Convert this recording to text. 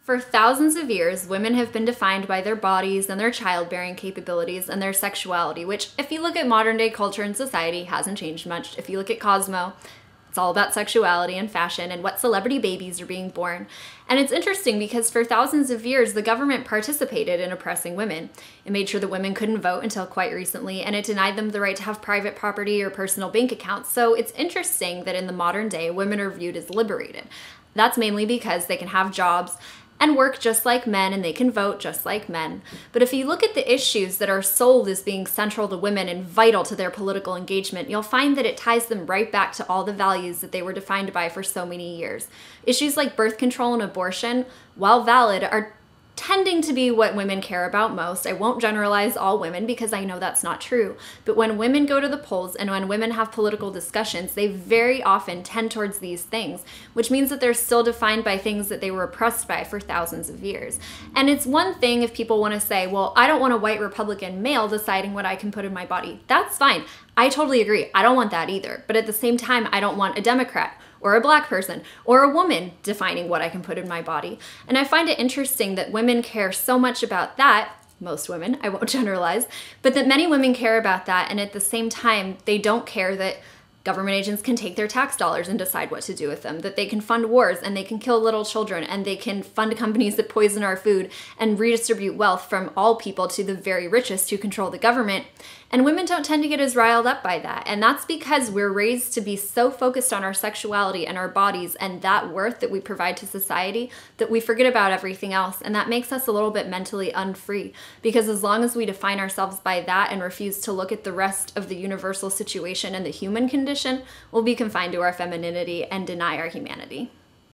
For thousands of years, women have been defined by their bodies and their childbearing capabilities and their sexuality, which, if you look at modern day culture and society, hasn't changed much. If you look at Cosmo, it's all about sexuality and fashion and what celebrity babies are being born. And it's interesting because for thousands of years, the government participated in oppressing women. It made sure that women couldn't vote until quite recently, and it denied them the right to have private property or personal bank accounts. So it's interesting that in the modern day, women are viewed as liberated. That's mainly because they can have jobs and work just like men, and they can vote just like men. But if you look at the issues that are sold as being central to women and vital to their political engagement, you'll find that it ties them right back to all the values that they were defined by for so many years. Issues like birth control and abortion, while valid, are tending to be what women care about most. I won't generalize all women because I know that's not true. But when women go to the polls and when women have political discussions, they very often tend towards these things, which means that they're still defined by things that they were oppressed by for thousands of years. And it's one thing if people want to say, well, I don't want a white Republican male deciding what I can put in my body. That's fine. I totally agree. I don't want that either. But at the same time, I don't want a Democrat or a black person, or a woman defining what I can put in my body. And I find it interesting that women care so much about that, most women, I won't generalize, but that many women care about that, and at the same time, they don't care that government agents can take their tax dollars and decide what to do with them, that they can fund wars and they can kill little children and they can fund companies that poison our food and redistribute wealth from all people to the very richest who control the government. And women don't tend to get as riled up by that. And that's because we're raised to be so focused on our sexuality and our bodies and that worth that we provide to society that we forget about everything else. And that makes us a little bit mentally unfree, because as long as we define ourselves by that and refuse to look at the rest of the universal situation and the human condition, we'll be confined to our femininity and deny our humanity.